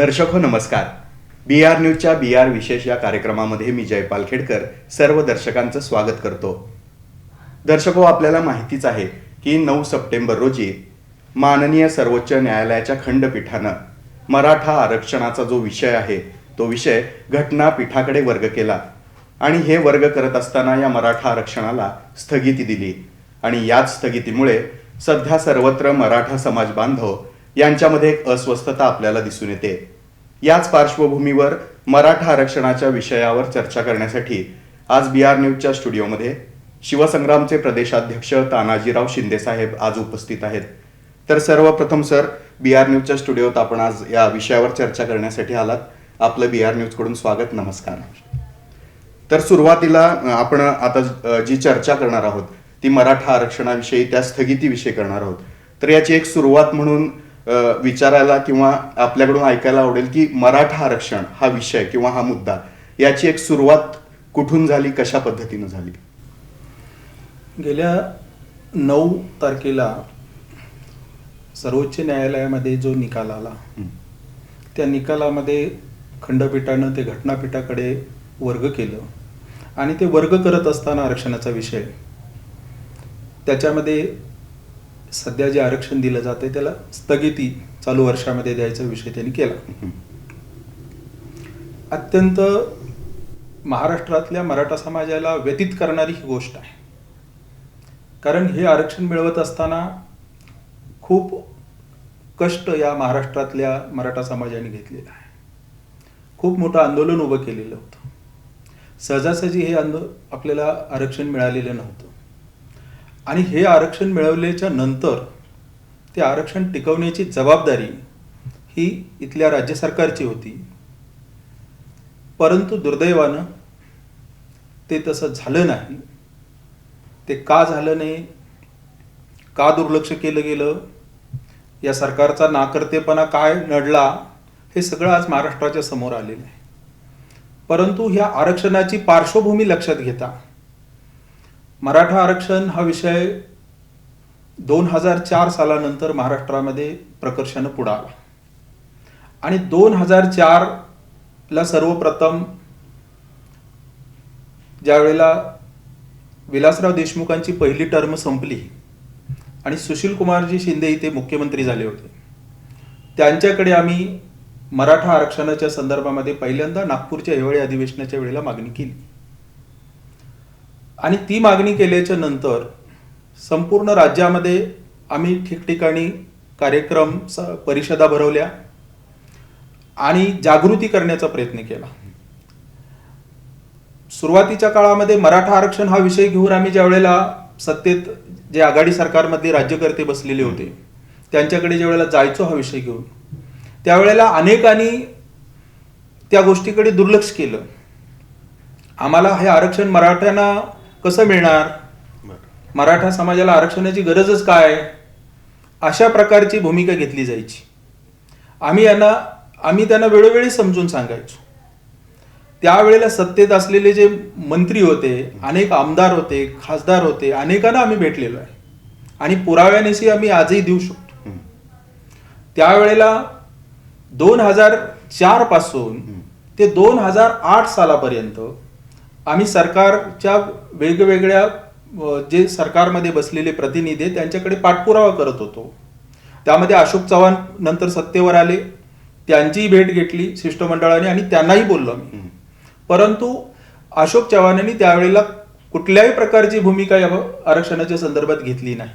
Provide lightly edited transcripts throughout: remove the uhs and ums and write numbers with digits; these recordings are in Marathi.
दर्शक हो नमस्कार. BR न्यूजच्या BR विशेष या कार्यक्रमामध्ये मी जयपाल खेडकर सर्व दर्शकांचं स्वागत करतो. दर्शको, आपल्याला माहितीच आहे की 9 सप्टेंबर रोजी माननीय सर्वोच्च न्यायालयाच्या खंडपीठानं मराठा आरक्षणाचा जो विषय आहे तो विषय घटनापीठाकडे वर्ग केला आणि हे वर्ग करत असताना या मराठा आरक्षणाला स्थगिती दिली आणि याच स्थगितीमुळे सध्या सर्वत्र मराठा समाज बांधव यांच्यामध्ये एक अस्वस्थता आपल्याला दिसून येते. याच पार्श्वभूमीवर मराठा आरक्षणाच्या विषयावर चर्चा करण्यासाठी आज BR न्यूजच्या स्टुडिओमध्ये शिवसंग्रामचे प्रदेशाध्यक्ष तानाजीराव शिंदे साहेब आज उपस्थित आहेत. तर सर्वप्रथम सर, BR न्यूजच्या स्टुडिओत आपण आज या विषयावर चर्चा करण्यासाठी आलात. आपलं BR न्यूजकडून स्वागत. नमस्कार. तर सुरुवातीला आपण आता जी चर्चा करणार आहोत ती मराठा आरक्षणाविषयी, त्या स्थगितीविषयी करणार आहोत. तर याची एक सुरुवात म्हणून विचारायला किंवा आपल्याकडून ऐकायला आवडेल की मराठा आरक्षण हा विषय किंवा हा मुद्दा, याची एक सुरुवात कुठून झाली, कशा पद्धतीनं झाली? गेल्या 9 तारखेला सर्वोच्च न्यायालयामध्ये जो निकाल आला त्या निकालामध्ये खंडपीठानं ते घटनापीठाकडे वर्ग केलं आणि ते वर्ग करत असताना आरक्षणाचा विषय, त्याच्यामध्ये सध्या जे आरक्षण दिलं जाते त्याला स्थगिती चालू वर्षामध्ये द्यायचा विषय त्यांनी केला. अत्यंत महाराष्ट्रातल्या मराठा समाजाला व्यतीत करणारी ही गोष्ट आहे. कारण हे आरक्षण मिळवत असताना खूप कष्ट या महाराष्ट्रातल्या मराठा समाजाने घेतलेलं आहे. खूप मोठं आंदोलन उभं केलेलं होतं. सहजासहजी हे आपल्याला आरक्षण मिळालेलं नव्हतं आणि हे आरक्षण मिळवल्याच्या नंतर ते आरक्षण टिकवण्याची जबाबदारी ही इथल्या राज्य सरकारची होती. परंतु दुर्दैवानं ते तसं झालं नाही. ते का झालं नाही, का दुर्लक्ष केलं गेलं, या सरकारचा नाकर्तेपणा काय नडला, हे सगळं आज महाराष्ट्राच्या समोर आलेलं आहे. परंतु ह्या आरक्षणाची पार्श्वभूमी लक्षात घेता मराठा आरक्षण हा विषय 2004 सालानंतर महाराष्ट्रामध्ये प्रकर्षानं पुढे आला आणि 2004ला सर्वप्रथम ज्या वेळेला विलासराव देशमुखांची पहिली टर्म संपली आणि सुशील कुमारजी शिंदे इथे मुख्यमंत्री झाले होते, त्यांच्याकडे आम्ही मराठा आरक्षणाच्या संदर्भामध्ये पहिल्यांदा नागपूरच्या हिवाळी अधिवेशनाच्या वेळेला मागणी केली आणि ती मागणी केल्याच्या नंतर संपूर्ण राज्यामध्ये आम्ही ठिकठिकाणी कार्यक्रम, परिषदा भरवल्या आणि जागृती करण्याचा प्रयत्न केला. सुरुवातीच्या काळामध्ये मराठा आरक्षण हा विषय घेऊन आम्ही ज्या वेळेला सत्तेत जे आघाडी सरकारमधले राज्यकर्ते बसलेले होते त्यांच्याकडे ज्या वेळेला जायचो हा विषय घेऊन, त्यावेळेला अनेकांनी त्या गोष्टीकडे दुर्लक्ष केलं. आम्हाला हे आरक्षण मराठ्यांना कसं मिळणार, मराठा समाजाला आरक्षणाची गरजच काय, अशा प्रकारची भूमिका घेतली जायची. आम्ही त्यांना वेळोवेळी समजून सांगायचो. त्यावेळेला सत्तेत असलेले जे मंत्री होते, अनेक आमदार होते, खासदार होते, अनेकांना आम्ही भेटलेलो आहे आणि पुराव्यानिशी आम्ही आजही देऊ शकतो. त्यावेळेला 2004 पासून ते 2008 सालापर्यंत आम्ही सरकारच्या वेगवेगळ्या जे सरकारमध्ये बसलेले प्रतिनिधी त्यांच्याकडे पाठपुरावा करत होतो. त्यामध्ये अशोक चव्हाण नंतर सत्तेवर आले, त्यांची भेट घेतली शिष्टमंडळाने आणि त्यांनाही बोललो मी. परंतु अशोक चव्हाणांनी त्यावेळेला कुठल्याही प्रकारची भूमिका या आरक्षणाच्या संदर्भात घेतली नाही.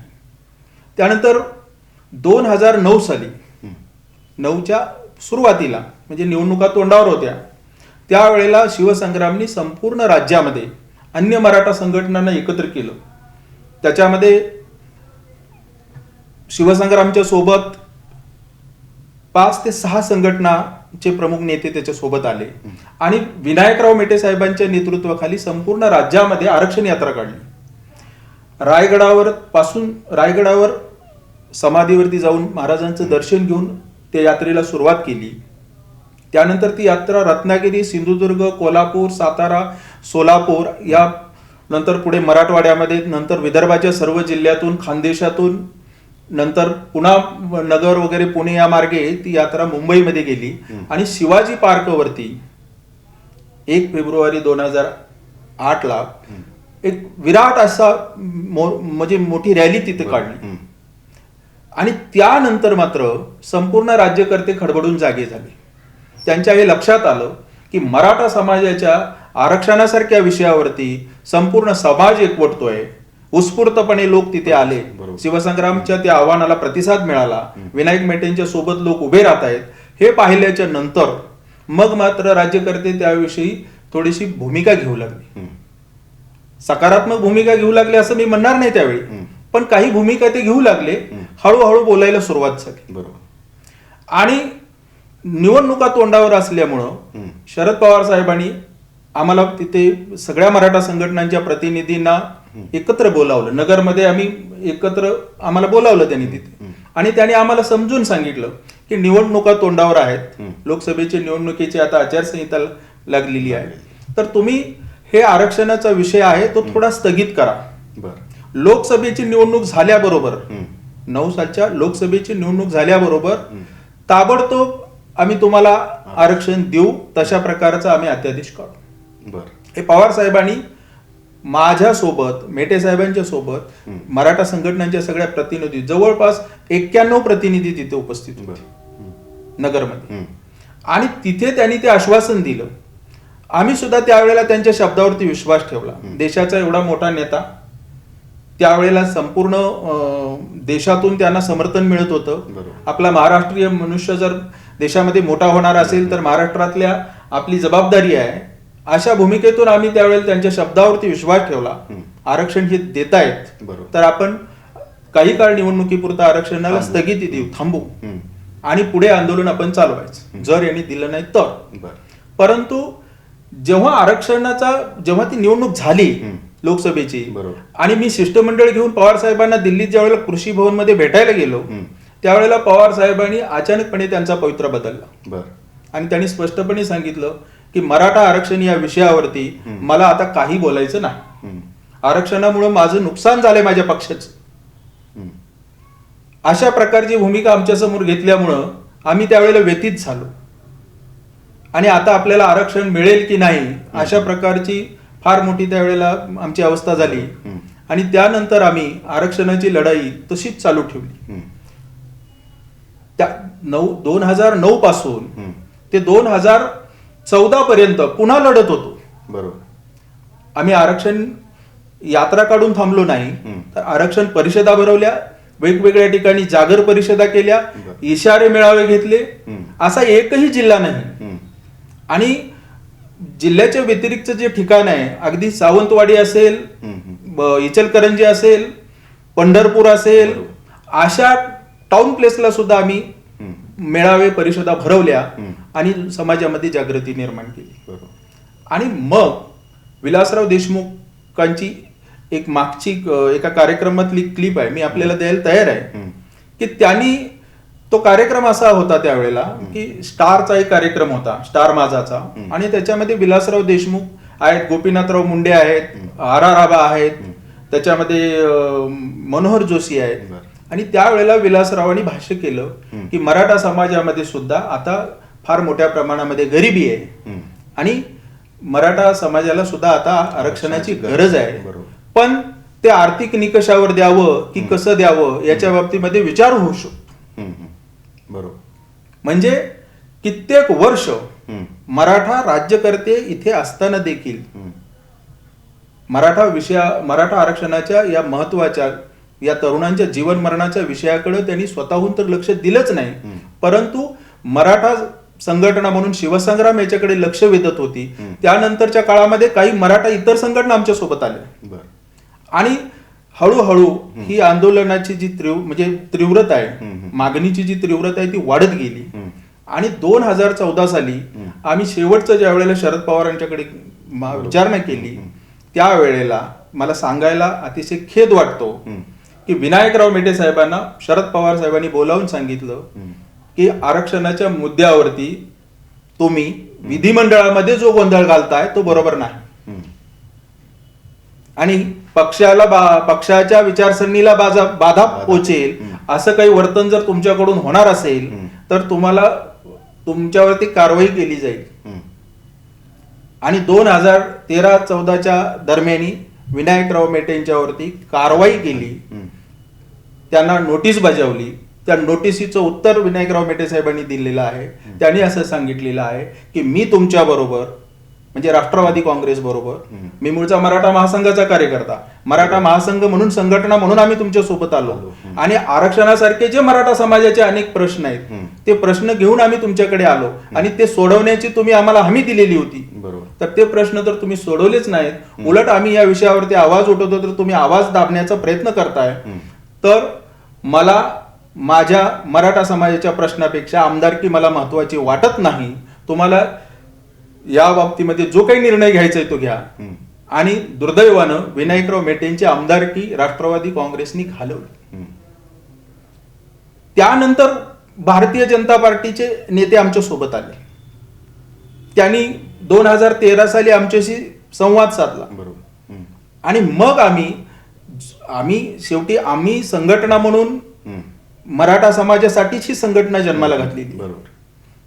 त्यानंतर 2009 साली, 9च्या सुरुवातीला म्हणजे निवडणुका तोंडावर होत्या, त्यावेळेला शिवसंग्रामनी संपूर्ण राज्यामध्ये अन्य मराठा संघटनांना एकत्र केलं. त्याच्यामध्ये शिवसंग्रामच्या सोबत 5 ते 6 संघटनाचे प्रमुख नेते त्याच्या सोबत आले आणि विनायकराव मेटे साहेबांच्या नेतृत्वाखाली संपूर्ण राज्यामध्ये आरक्षण यात्रा काढली. रायगडावर समाधीवरती जाऊन महाराजांचं दर्शन घेऊन त्या यात्रेला सुरुवात केली. त्यानंतर ती यात्रा रत्नागिरी, सिंधुदुर्ग, कोल्हापूर, सातारा, सोलापूर, या नंतर पुढे मराठवाड्यामध्ये, नंतर विदर्भाच्या सर्व जिल्ह्यातून, खानदेशातून नंतर पुन्हा नगर वगैरे पुणे या मार्गे ती यात्रा मुंबईमध्ये गेली आणि शिवाजी पार्कवरती 1 फेब्रुवारी 2008ला एक विराट असा म्हणजे मोठी रॅली तिथे काढली. आणि त्यानंतर मात्र संपूर्ण राज्यकर्ते खडबडून जागे झाले. त्यांच्या हे लक्षात आलं की मराठा समाजाच्या आरक्षणासारख्या विषयावरती संपूर्ण समाज एकवटतोय. उत्स्फूर्तपणे लोक तिथे आले. शिवसंग्रामच्या त्या आव्हानाला प्रतिसाद मिळाला. विनायक मेटेंच्या सोबत लोक उभे राहत आहेत हे पाहिल्याच्या नंतर मग मात्र राज्यकर्ते त्याविषयी थोडीशी भूमिका घेऊ लागली. सकारात्मक भूमिका घेऊ लागले असं मी म्हणणार नाही त्यावेळी, पण काही भूमिका ते घेऊ लागले. हळूहळू बोलायला सुरुवात झाली. आणि निवडणुका तोंडावर असल्यामुळं शरद पवार साहेबांनी आम्हाला तिथे सगळ्या मराठा संघटनांच्या प्रतिनिधींना एकत्र बोलावलं. नगरमध्ये आम्ही एकत्र आम्हाला बोलावलं त्यांनी तिथे. आणि त्यांनी आम्हाला समजून सांगितलं की निवडणुका तोंडावर आहेत, लोकसभेची निवडणुकीची आता आचारसंहिता लागलेली आहे, तर तुम्ही हे आरक्षणाचा विषय आहे तो थोडा स्थगित करा. लोकसभेची निवडणूक झाल्याबरोबर 9 सालच्या लोकसभेची निवडणूक झाल्याबरोबर ताबडतोब आम्ही तुम्हाला आरक्षण देऊ, तशा प्रकारचा आम्ही अध्यादेश काढू. हे पवार साहेबांनी माझ्यासोबत, मेटे साहेबांच्या सोबत मराठा संघटनांच्या सगळ्या प्रतिनिधी, जवळपास 91 प्रतिनिधी तिथे उपस्थित होते नगरमध्ये. आणि तिथे त्यांनी ते आश्वासन दिलं. आम्ही सुद्धा त्यावेळेला त्यांच्या शब्दावरती विश्वास ठेवला. देशाचा एवढा मोठा नेता, त्यावेळेला संपूर्ण देशातून त्यांना समर्थन मिळत होतं. आपला महाराष्ट्रीय मनुष्य जर देशामध्ये मोठा होणार असेल तर महाराष्ट्रातल्या आपली जबाबदारी आहे, अशा भूमिकेतून आम्ही त्यावेळेला त्यांच्या शब्दावरती विश्वास ठेवला. आरक्षण हे देतायत तर आपण काही काळ निवडणुकीपुरतं आरक्षणाला स्थगिती देऊ, थांबू आणि पुढे आंदोलन आपण चालवायचं जर यांनी दिलं नाही तर. परंतु जेव्हा ती निवडणूक झाली लोकसभेची आणि मी शिष्टमंडळ घेऊन पवार साहेबांना दिल्लीत ज्या वेळेला कृषी भवन मध्ये भेटायला गेलो, त्यावेळेला पवार साहेबांनी अचानकपणे त्यांचा पवित्रा बदलला. आणि त्यांनी स्पष्टपणे सांगितलं की मराठा आरक्षण या विषयावरती मला आता काही बोलायचं नाही. आरक्षणामुळे माझं नुकसान झालंय माझ्या पक्षाचं. अशा प्रकारची भूमिका आमच्या समोर घेतल्यामुळं आम्ही त्यावेळेला व्यथित झालो. आणि आता आपल्याला आरक्षण मिळेल की नाही अशा प्रकारची फार मोठी त्यावेळेला आमची अवस्था झाली. आणि त्यानंतर आम्ही आरक्षणाची लढाई तशीच चालू ठेवली. 2009 पासून ते 2014 पर्यंत पुन्हा लढत होतो. आम्ही आरक्षण यात्रा काढून थांबलो नाही, तर आरक्षण परिषदा भरवल्या, वेगवेगळ्या ठिकाणी जागर परिषदा केल्या, इशारे मेळावे घेतले. असा एकही जिल्हा नाही. आणि जिल्ह्याच्या व्यतिरिक्त जे ठिकाण आहे, अगदी सावंतवाडी असेल, इचलकरंजी असेल, पंढरपूर असेल, अशा टाउन प्लेसला सुद्धा आम्ही मेळावे परिषदा भरवल्या आणि समाजामध्ये जागृती निर्माण केली. आणि मग विलासराव देशमुखांची एक मागची एका कार्यक्रमातली क्लिप आहे, मी आपल्याला द्यायला तयार आहे. की त्यांनी तो कार्यक्रम असा होता त्यावेळेला की स्टारचा एक कार्यक्रम होता, स्टार माझाचा. आणि त्याच्यामध्ये विलासराव देशमुख आहेत, गोपीनाथराव मुंडे आहेत, आर.आर. आबा आहेत, त्याच्यामध्ये मनोहर जोशी आहेत. आणि त्यावेळेला विलासरावांनी भाष्य केलं की मराठा समाजामध्ये सुद्धा आता फार मोठ्या प्रमाणामध्ये गरिबी आहे आणि मराठा समाजाला सुद्धा आता आरक्षणाची गरज आहे, पण ते आर्थिक निकषावर द्यावं की कसं द्यावं याच्या बाबतीमध्ये विचार होऊ शकतो. म्हणजे कित्येक वर्ष मराठा राज्यकर्ते इथे असताना देखील मराठा आरक्षणाच्या या महत्वाच्या या तरुणांच्या जीवन मरणाच्या विषयाकडे त्यांनी स्वतःहून तर लक्ष दिलंच नाही, परंतु मराठा संघटना म्हणून शिवसंग्राम याच्याकडे लक्ष वेधत होती. त्यानंतरच्या काळामध्ये काही मराठा इतर संघटना आमच्या सोबत आल्या आणि हळूहळू ही आंदोलनाची जी तीव्रता आहे, मागणीची जी तीव्रता आहे ती वाढत गेली. आणि 2014 साली आम्ही शेवटचं ज्या वेळेला शरद पवारांच्याकडे विचारणा केली, त्यावेळेला मला सांगायला अतिशय खेद वाटतो की विनायकराव मेटे साहेबांना शरद पवार साहेबांनी बोलावून सांगितलं की आरक्षणाच्या मुद्द्यावरती तुम्ही विधिमंडळामध्ये जो गोंधळ घालताय तो बरोबर नाही आणि पक्षाच्या विचारसरणीला बाधा पोचेल असं काही वर्तन जर तुमच्याकडून होणार असेल तर तुम्हाला तुमच्यावरती कारवाई केली जाईल. आणि 2013-14च्या दरम्यानी विनायकराव मेटेंच्यावरती कारवाई केली, त्यांना नोटीस बजावली. त्या नोटिसीचं उत्तर विनायकराव मेटे साहेबांनी दिलेलं आहे. त्यांनी असं सांगितलेलं आहे की मी तुमच्या बरोबर, म्हणजे राष्ट्रवादी काँग्रेस बरोबर, मी मूळचा मराठा महासंघाचा कार्यकर्ता, मराठा महासंघ म्हणून संघटना म्हणून आम्ही तुमच्या सोबत आलो आणि आरक्षणासारखे जे मराठा समाजाचे अनेक प्रश्न आहेत ते प्रश्न घेऊन आम्ही तुमच्याकडे आलो आणि ते सोडवण्याची तुम्ही आम्हाला हमी दिलेली होती. तर ते प्रश्न तर तुम्ही सोडवलेच नाहीत. उलट आम्ही या विषयावरती आवाज उठवतो तर तुम्ही आवाज दाबण्याचा प्रयत्न करताय. तर मला माझ्या मराठा समाजाच्या प्रश्नापेक्षा आमदारकी मला महत्वाची वाटत नाही. तुम्हाला या बाबतीमध्ये जो काही निर्णय घ्यायचा आहे तो घ्या. आणि दुर्दैवानं विनायकराव मेटेंची आमदारकी राष्ट्रवादी काँग्रेसनी घालवली. त्यानंतर भारतीय जनता पार्टीचे नेते आमच्या सोबत आले. त्यांनी 2013 साली आमच्याशी संवाद साधला आणि मग आम्ही संघटना म्हणून मराठा समाजासाठीच ही संघटना जन्माला घातलेली.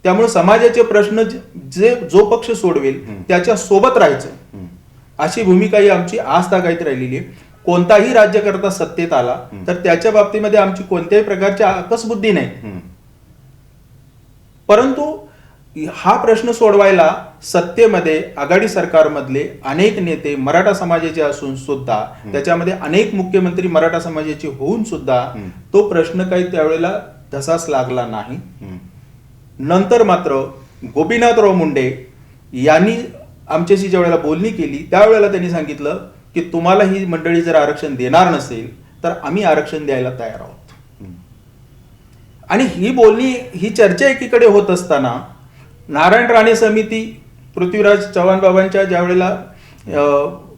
त्यामुळे समाजाचे प्रश्न जो पक्ष सोडवेल त्याच्या सोबत राहायचं अशी भूमिका ही आमची आजतागायत राहिलेली आहे. कोणताही राज्यकर्ता सत्तेत आला तर त्याच्या बाबतीमध्ये आमची कोणत्याही प्रकारची आकसबुद्धी नाही. परंतु हा प्रश्न सोडवायला सत्तेमध्ये आघाडी सरकारमधले अनेक नेते मराठा समाजाचे असून सुद्धा, त्याच्यामध्ये अनेक मुख्यमंत्री मराठा समाजाचे होऊन सुद्धा तो प्रश्न काही त्यावेळेला तसाच लागला नाही. नंतर मात्र गोपीनाथराव मुंडे यांनी आमच्याशी ज्या वेळेला बोलणी केली त्यावेळेला त्यांनी सांगितलं की तुम्हाला ही मंडळी जर आरक्षण देणार नसेल तर आम्ही आरक्षण द्यायला तयार आहोत. आणि ही बोलणी, ही चर्चा एकीकडे होत असताना नारायण राणे समिती, पृथ्वीराज चव्हाण बाबांच्या ज्या वेळेला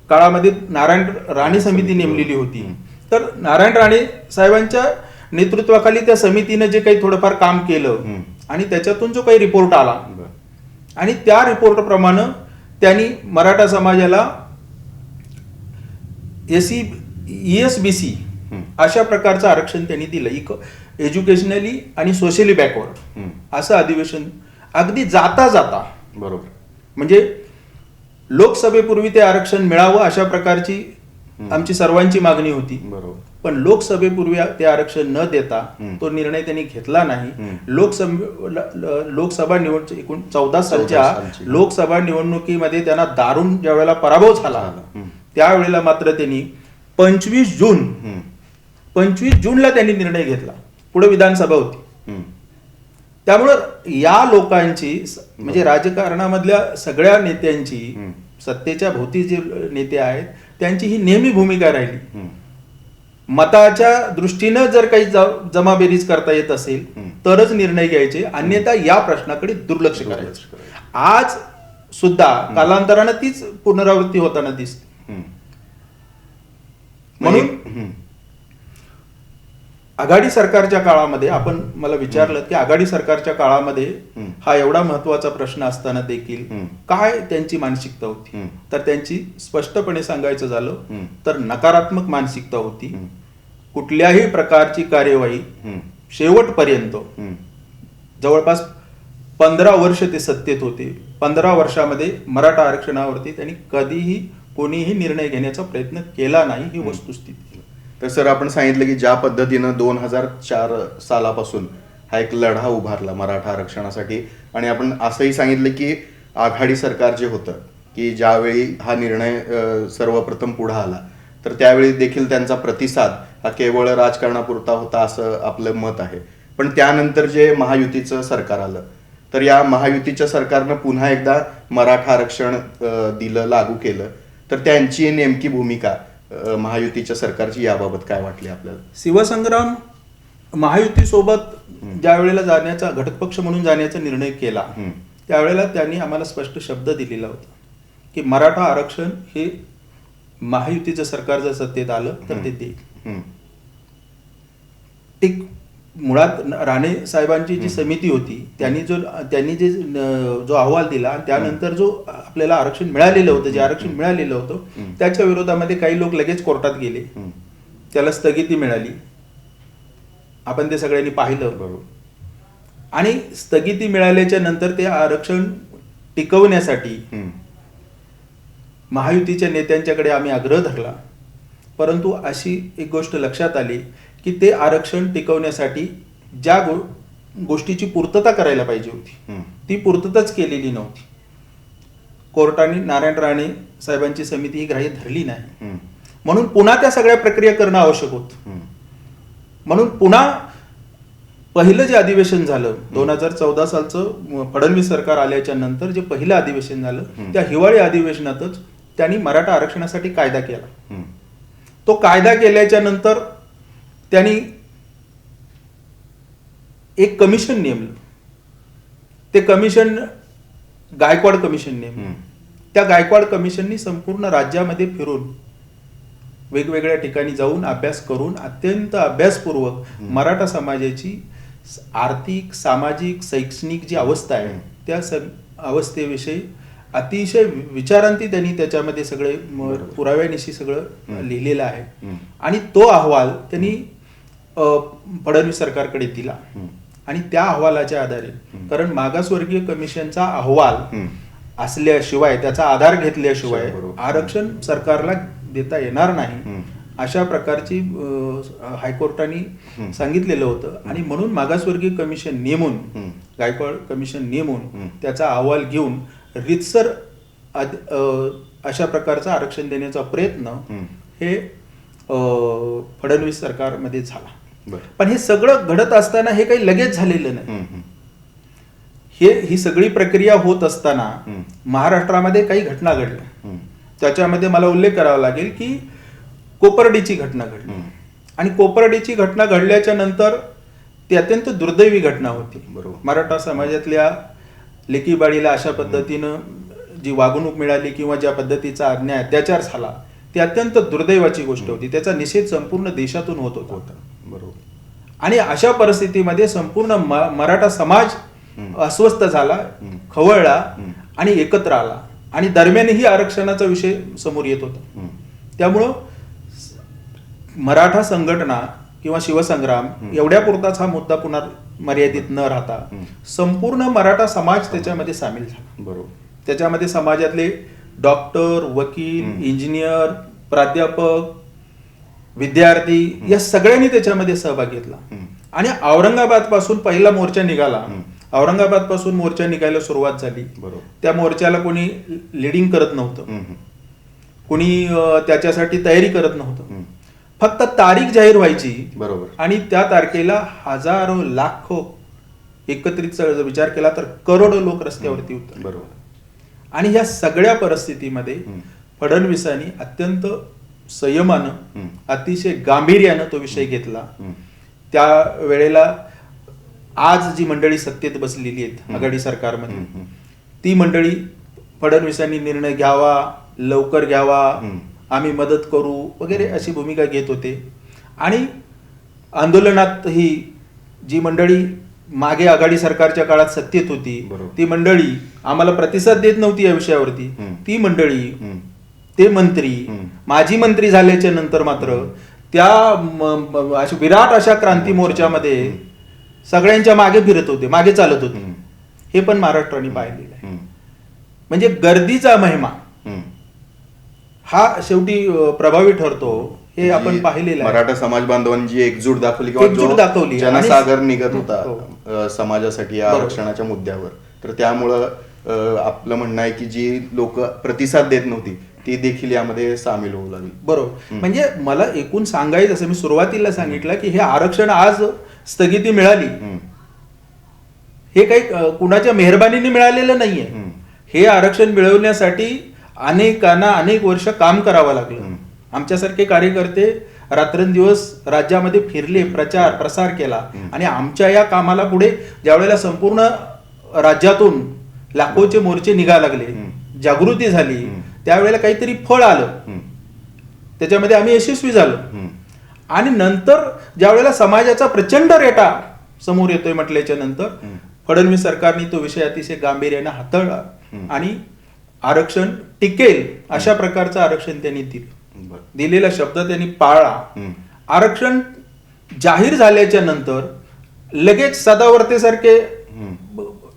काळामध्ये नारायण राणे समिती नेमलेली होती, तर नारायण राणे साहेबांच्या नेतृत्वाखाली त्या समितीने जे काही थोडंफार काम केलं आणि त्याच्यातून जो काही रिपोर्ट आला आणि त्या रिपोर्टप्रमाणे त्यांनी मराठा समाजाला ESBC अशा प्रकारचं आरक्षण त्यांनी दिलं. एज्युकेशनली आणि सोशली बॅकवर्ड असं अधिवेशन अगदी जाता जाता, बरोबर, म्हणजे लोकसभेपूर्वी ते आरक्षण मिळावं अशा प्रकारची आमची सर्वांची मागणी होती. बरोबर. पण लोकसभेपूर्वी ते आरक्षण न देता तो निर्णय त्यांनी घेतला नाही. लोकसभा निवडणूक 2014 सालच्या लोकसभा निवडणुकीमध्ये त्यांना दारुण ज्या वेळेला पराभव झाला त्यावेळेला मात्र त्यांनी 25 जूनला त्यांनी निर्णय घेतला. पुढे विधानसभा होती. त्यामुळं या लोकांची, म्हणजे राजकारणामधल्या सगळ्या नेत्यांची, सत्तेच्या भोवती जे नेते आहेत त्यांची ही नेहमी भूमिका राहिली. मताच्या दृष्टीनं जर काही जमाबेरीज करता येत असेल तरच निर्णय घ्यायचे, अन्यथा या प्रश्नाकडे दुर्लक्ष करायचं. आज सुद्धा कालांतरानं तीच पुनरावृत्ती होताना दिसते. म्हणून आघाडी सरकारच्या काळामध्ये, आपण मला विचारलं की आघाडी सरकारच्या काळामध्ये हा एवढा महत्वाचा प्रश्न असताना देखील काय त्यांची मानसिकता होती, तर त्यांची स्पष्टपणे सांगायचं झालं तर नकारात्मक मानसिकता होती. कुठल्याही प्रकारची कार्यवाही शेवटपर्यंत, जवळपास 15 वर्ष ते सत्तेत होते, 15 वर्षामध्ये मराठा आरक्षणावरती त्यांनी कधीही कोणीही निर्णय घेण्याचा प्रयत्न केला नाही, ही वस्तुस्थिती. तर सर, आपण सांगितलं की ज्या पद्धतीनं 2004 सालापासून हा एक लढा उभारला मराठा आरक्षणासाठी, आणि आपण असंही सांगितलं की आघाडी सरकार जे होतं की ज्यावेळी हा निर्णय सर्वप्रथम पुढे आला तर त्यावेळी देखील त्यांचा प्रतिसाद हा केवळ राजकारणापुरता होता असं आपलं मत आहे. पण त्यानंतर जे महायुतीचं सरकार आलं तर या महायुतीच्या सरकारनं पुन्हा एकदा मराठा आरक्षण दिलं, लागू केलं. तर त्यांची नेमकी भूमिका महायुतीच्या सरकारची याबाबत काय वाटली आपल्याला? शिवसंग्राम महायुतीसोबत ज्या वेळेला जाण्याचा, घटक पक्ष म्हणून जाण्याचा निर्णय केला त्यावेळेला त्यांनी आम्हाला स्पष्ट शब्द दिलेला होता की मराठा आरक्षण हे महायुतीचं सरकार जर सत्तेत आलं तर ते देईल. एक मुळात राणे साहेबांची जी समिती होती त्यांनी जो अहवाल दिला आणि त्यानंतर जो आपल्याला आरक्षण मिळालेलं होतं, जे आरक्षण मिळालेलं होतं त्याच्या विरोधामध्ये काही लोक लगेच कोर्टात गेले, त्याला स्थगिती मिळाली. आपण ते सगळ्यांनी पाहिलं. बरोबर. आणि स्थगिती मिळाल्याच्या नंतर ते आरक्षण टिकवण्यासाठी महायुतीच्या नेत्यांच्याकडे आम्ही आग्रह धरला, परंतु अशी एक गोष्ट लक्षात आली की ते आरक्षण टिकवण्यासाठी ज्या गोष्टीची पूर्तता करायला पाहिजे होती ती पूर्तताच केलेली नव्हती. कोर्टाने नारायण राणे साहेबांची समिती ही ग्राह्य धरली नाही, म्हणून पुन्हा त्या सगळ्या प्रक्रिया करणं आवश्यक होतं. म्हणून पुन्हा पहिलं जे अधिवेशन झालं 2014 सालचं फडणवीस सरकार आल्याच्या नंतर जे पहिलं अधिवेशन झालं त्या हिवाळी अधिवेशनातच त्यांनी मराठा आरक्षणासाठी कायदा केला. तो कायदा केल्याच्या नंतर त्यांनी एक कमिशन नेमलं. ते कमिशन गायकवाड कमिशन नेमलं. त्या गायकवाड कमिशननी संपूर्ण राज्यामध्ये फिरून वेगवेगळ्या ठिकाणी जाऊन अभ्यास करून अत्यंत अभ्यासपूर्वक मराठा समाजाची आर्थिक, सामाजिक, शैक्षणिक जी अवस्था आहे त्या अवस्थेविषयी अतिशय विचारांती त्यांनी त्याच्यामध्ये सगळे पुराव्यानिशी सगळं लिहिलेलं आहे. आणि तो अहवाल त्यांनी फडणवीस सरकारकडे दिला. आणि त्या अहवालाच्या आधारे, कारण मागासवर्गीय कमिशनचा अहवाल असल्याशिवाय, त्याचा आधार घेतल्याशिवाय आरक्षण सरकारला देता येणार नाही अशा प्रकारची हायकोर्टाने सांगितलेलं होतं. आणि म्हणून मागासवर्गीय कमिशन नेमून, गायकवाड कमिशन नेमून त्याचा अहवाल घेऊन रीतसर अशा प्रकारचं आरक्षण देण्याचा प्रयत्न हे फडणवीस सरकारमध्ये झाला. पण हे सगळं घडत असताना हे काही लगेच झालेलं नाही. ही सगळी प्रक्रिया होत असताना महाराष्ट्रामध्ये काही घटना घडल्या. त्याच्यामध्ये मला उल्लेख करावा लागेल की कोपर्डीची घटना घडली. आणि कोपर्डीची घटना घडल्याच्या नंतर ती अत्यंत दुर्दैवी घटना होती. मराठा समाजातल्या लेकीबाळीला अशा पद्धतीनं जी वागणूक मिळाली किंवा ज्या पद्धतीचा अन्याय अत्याचार झाला ती अत्यंत दुर्दैवाची गोष्ट होती. त्याचा निषेध संपूर्ण देशातून होत होता. बरोबर. आणि अशा परिस्थितीमध्ये संपूर्ण मराठा समाज अस्वस्थ झाला, खवळला आणि एकत्र आला. आणि दरम्यानही आरक्षणाचा विषय समोर येत होता. त्यामुळं मराठा संघटना किंवा शिवसंग्राम एवढ्या पुरताच हा मुद्दा पुन्हा मर्यादित न राहता संपूर्ण मराठा समाज त्याच्यामध्ये सामील झाला. बरोबर. त्याच्यामध्ये समाजातले डॉक्टर, वकील, इंजिनियर, प्राध्यापक, विद्यार्थी या सगळ्यांनी त्याच्यामध्ये सहभाग घेतला. आणि औरंगाबाद पासून पहिला मोर्चा निघाला. औरंगाबाद पासून मोर्चा निघायला सुरुवात झाली. त्या मोर्चाला कोणी लिडिंग करत नव्हतं, कोणी त्याच्यासाठी तयारी करत नव्हतं. फक्त तारीख जाहीर व्हायची. बरोबर. आणि त्या तारखेला हजारो, लाखो, एकत्रित विचार केला तर करोडो लोक रस्त्यावरती उतरले. बरोबर. आणि या सगळ्या परिस्थितीमध्ये फडणवीसांनी अत्यंत संयमानं, अतिशय गांभीर्यानं तो विषय घेतला. त्या वेळेला आज जी मंडळी सत्तेत बसलेली आहेत आघाडी सरकारमध्ये, ती मंडळी फडणवीसांनी निर्णय घ्यावा, लवकर घ्यावा, आम्ही मदत करू वगैरे अशी भूमिका घेत होते. आणि आंदोलनात ही जी मंडळी मागे आघाडी सरकारच्या काळात सत्तेत होती ती मंडळी आम्हाला प्रतिसाद देत नव्हती या विषयावरती. ती मंडळी, ते मंत्री, माजी मंत्री झाल्याच्या नंतर मात्र त्या विराट अशा क्रांती मोर्चामध्ये सगळ्यांच्या मागे फिरत होते, मागे चालत होते. हे पण महाराष्ट्राने पाहिलेलं आहे. म्हणजे गर्दीचा महिमा हा शेवटी प्रभावी ठरतो हे आपण पाहिलेलं आहे. मराठा समाज बांधवांची एकजूट दाखवली किंवा जनसागर निघत होता समाजासाठी आरक्षणाच्या मुद्द्यावर, तर त्यामुळं आपलं म्हणणं आहे की जी लोक प्रतिसाद देत नव्हती ती देखील यामध्ये सामील होऊ लागली. बरोबर. म्हणजे मला एकूण सांगायचं असं मी सुरुवातीला सांगितलं की हे आरक्षण आज स्थगिती मिळाली हे काही कुणाच्या मेहरबानीने मिळालेलं नाहीये. हे आरक्षण मिळवण्यासाठी अनेकांना अनेक वर्ष काम करावं लागलं. आमच्यासारखे कार्यकर्ते रात्रंदिवस राज्यामध्ये फिरले, प्रचार प्रसार केला. आणि आमच्या या कामाला पुढे ज्यावेळेला संपूर्ण राज्यातून लाखोचे मोर्चे निघा लागले, जागृती झाली, त्यावेळेला काहीतरी फळ आलं, त्याच्यामध्ये आम्ही यशस्वी झालो. आणि नंतर ज्यावेळेला समाजाचा प्रचंड रेटा समोर येतोय म्हटल्याच्या नंतर फडणवीस सरकारने तो विषय अतिशय गांभीर्याने हाताळला आणि आरक्षण टिकेल अशा प्रकारचं आरक्षण त्यांनी दिलं. दिलेला शब्द त्यांनी पाळला. आरक्षण जाहीर झाल्याच्या नंतर लगेच सदावर्तेसारखे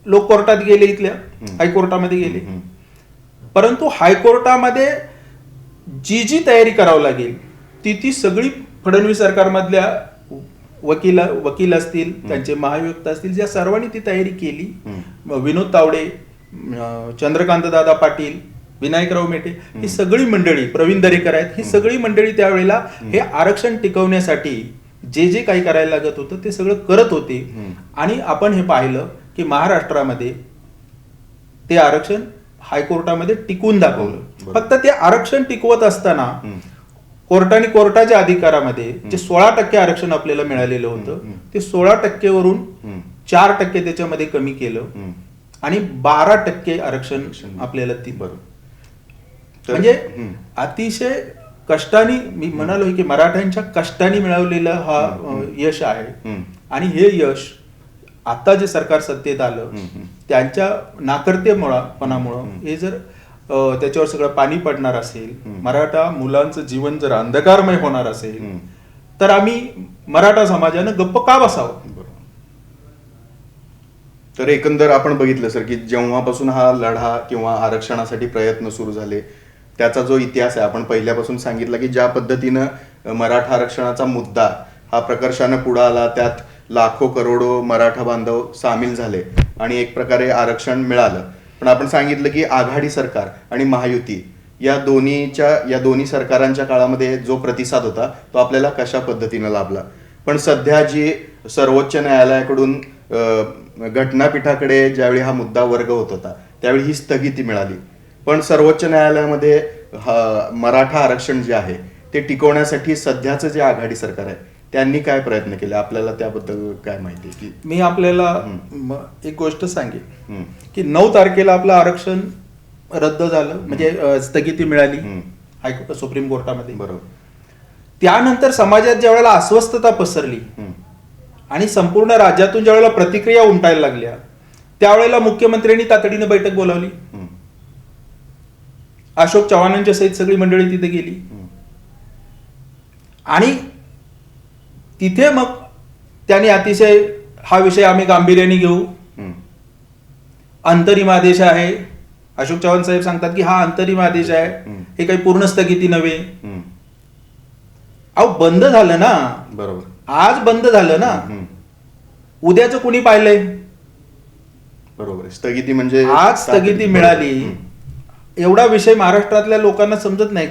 लोक कोर्टात गेले, इथल्या हायकोर्टामध्ये गेले. परंतु हायकोर्टामध्ये जी तयारी करावी लागेल ती सगळी फडणवीस सरकारमधल्या वकील असतील, त्यांचे महायुक्त असतील, या सर्वांनी ती तयारी केली. विनोद तावडे, चंद्रकांत दादा पाटील, विनायकराव मेटे, ही सगळी मंडळी, प्रवीण दरेकर आहेत, ही सगळी मंडळी त्यावेळेला हे आरक्षण टिकवण्यासाठी जे काही करायला लागत होतं ते सगळं करत होते. आणि आपण हे पाहिलं की महाराष्ट्रामध्ये ते आरक्षण हायकोर्टामध्ये टिकवून दाखवलं. फक्त ते आरक्षण टिकवत असताना कोर्टाच्या अधिकारामध्ये जे 16% आरक्षण आपल्याला मिळालेलं होतं ते 16% वरून 4% त्याच्यामध्ये कमी केलं आणि 12% आरक्षण आपल्याला ती म्हणजे अतिशय कष्टाने, मी म्हणालो की मराठ्यांच्या कष्टाने मिळवलेलं हा यश आहे. आणि हे यश आता जे सरकार सत्तेत आलं त्यांच्या नाकर्तेपणामुळं हे जर त्याच्यावर सगळं पाणी पडणार असेल, मराठा मुलांचं जीवन जर अंधकारमय होणार असेल, तर आम्ही मराठा समाजानं गप्प का बसावं? तर एकंदर आपण बघितलं सर की जेव्हापासून हा लढा किंवा आरक्षणासाठी प्रयत्न सुरू झाले त्याचा जो इतिहास आहे, आपण पहिल्यापासून सांगितलं की ज्या पद्धतीनं मराठा आरक्षणाचा मुद्दा हा प्रकर्षानं पुढे आला, त्यात लाखो करोडो मराठा बांधव सामील झाले आणि एक प्रकारे आरक्षण मिळालं. पण आपण सांगितलं की आघाडी सरकार आणि महायुती या दोन्ही सरकारांच्या काळामध्ये जो प्रतिसाद होता तो आपल्याला कशा पद्धतीनं लाभला. पण सध्या जी सर्वोच्च न्यायालयाकडून घटनापीठाकडे ज्यावेळी हा मुद्दा वर्ग होत होता त्यावेळी ही स्थगिती मिळाली. पण सर्वोच्च न्यायालयामध्ये मराठा आरक्षण जे आहे ते टिकवण्यासाठी सध्याचं जे आघाडी सरकार आहे त्यांनी काय प्रयत्न केले, आपल्याला त्याबद्दल काय माहिती? की मी आपल्याला एक गोष्ट सांगेन की 9 तारखेला आपलं आरक्षण रद्द झालं, म्हणजे स्थगिती मिळाली सुप्रीम कोर्टामध्ये. बरोबर. त्यानंतर समाजात ज्या वेळेला अस्वस्थता पसरली आणि संपूर्ण राज्यातून ज्या वेळेला प्रतिक्रिया उमटायला लागल्या त्यावेळेला मुख्यमंत्र्यांनी तातडीने बैठक बोलावली. अशोक चव्हाणांच्या सहित सगळी मंडळी तिथे गेली आणि तिथे मग त्यांनी अतिशय हा विषय आम्ही गांभीर्याने घेऊ, अंतरिम आदेश आहे. अशोक चव्हाण साहेब सांगतात की हा अंतरिम आदेश आहे, हे काही पूर्ण स्थगिती नव्हे. अहो बंद झालं ना, बरोबर, आज बंद झालं ना, उद्याचं कुणी पाहिलंय? बरोबर. स्थगिती म्हणजे आज स्थगिती मिळाली, एवढा विषय महाराष्ट्रातल्या लोकांना समजत नाही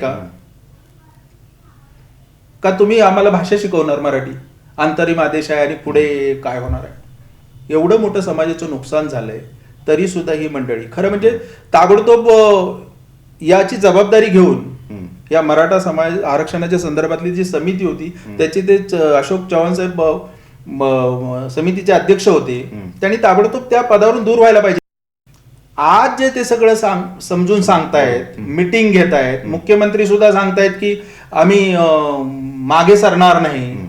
का तुम्ही आम्हाला भाषा शिकवणार मराठी, अंतरिम आदेश आहे आणि पुढे काय होणार आहे? एवढं मोठं समाजाचं नुकसान झालंय तरी सुद्धा ही मंडळी खरं म्हणजे ताबडतोब याची जबाबदारी घेऊन या मराठा समाज आरक्षणाच्या संदर्भातली जी समिती होती त्याचे ते अशोक चव्हाण साहेब समितीचे अध्यक्ष होते, त्यांनी ताबडतोब त्या पदावरून दूर व्हायला पाहिजे. आज जे ते सगळं समजून सांगतायत, मीटिंग घेत आहेत, मुख्यमंत्री सुद्धा सांगतायत की आम्ही मागे सरणार नाही,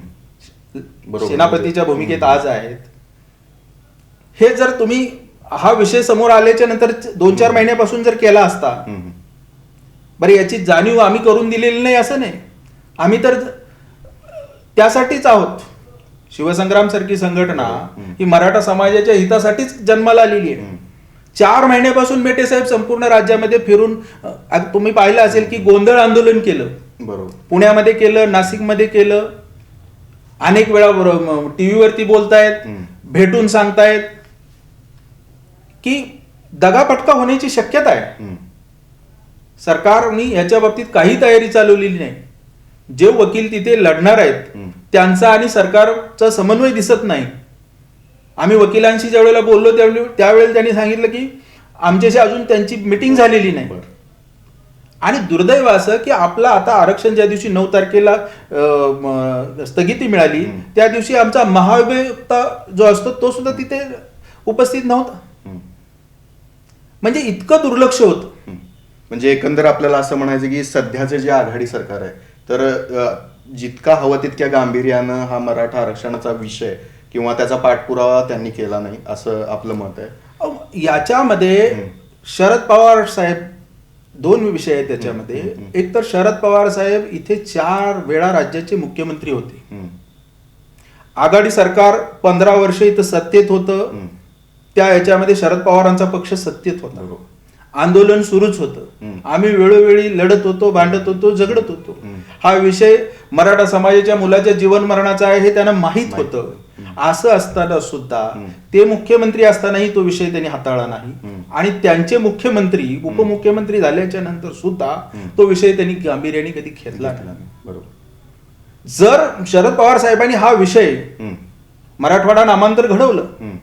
सेनापतीच्या भूमिकेत आज आहेत. हे जर तुम्ही हा विषय समोर आल्याच्या नंतर 2-4 महिन्यापासून जर केला असता, बरं याची जाणीव आम्ही करून दिलेली नाही असं नाही, आम्ही तर त्यासाठीच आहोत. शिवसंग्राम सारखी संघटना ही मराठा समाजाच्या हितासाठीच जन्माला आलेली आहे. 4 महिन्यापासून मेटे साहेब संपूर्ण राज्यामध्ये फिरून, तुम्ही पाहिलं असेल की गोंधळ आंदोलन केलं, बरोबर, पुण्यामध्ये केलं, नाशिकमध्ये केलं, अनेक वेळा टीव्हीवरती बोलतायत, भेटून सांगतायत की दगापटका होण्याची शक्यता आहे. सरकारने याच्या बाबतीत काही तयारी चालवलेली नाही. जे वकील तिथे लढणार आहेत त्यांचा आणि सरकारचा समन्वय दिसत नाही. आम्ही वकिलांशी ज्या वेळेला बोललो त्यावेळेला त्यांनी सांगितलं की आमच्याशी अजून त्यांची मीटिंग झालेली नाही. आणि दुर्दैव असं की आपलं आता आरक्षण ज्या दिवशी 9 तारखेला स्थगिती मिळाली त्या दिवशी आमचा महाअभियोक्ता जो असतो तो सुद्धा तिथे उपस्थित नव्हता. म्हणजे इतकं दुर्लक्ष होतं. म्हणजे एकंदर आपल्याला असं म्हणायचं की सध्याचे जे आघाडी सरकार आहे तर जितका हवं तितक्या गांभीर्यानं हा मराठा आरक्षणाचा विषय किंवा त्याचा पाठपुरावा त्यांनी केला नाही असं आपलं मत आहे. याच्यामध्ये शरद पवार साहेब 2 विषय आहेत त्याच्यामध्ये. एक तर शरद पवार साहेब इथे 4 वेळा राज्याचे मुख्यमंत्री होते आघाडी सरकार 15 वर्ष इथं सत्तेत होतं. हम्म. त्या याच्यामध्ये शरद पवारांचा पक्ष सत्तेत होता. बरोबर. आंदोलन सुरूच होतं. हम्म. आम्ही वेळोवेळी लढत होतो, भांडत होतो, झगडत होतो. हम्म. हा विषय मराठा समाजाच्या मुलाच्या जीवन मरणाचा आहे हे त्यांना माहीत होतं. असं असताना सुद्धा ते मुख्यमंत्री असतानाही तो विषय त्यांनी हाताळला नाही आणि त्यांचे मुख्यमंत्री उपमुख्यमंत्री झाल्याच्या नंतर सुद्धा तो विषय त्यांनी गांभीर्याने कधी घेतला नाही. बरोबर. जर शरद पवार साहेबांनी हा विषय हम्म. मराठवाडा नामांतर घडवलं, हम्म.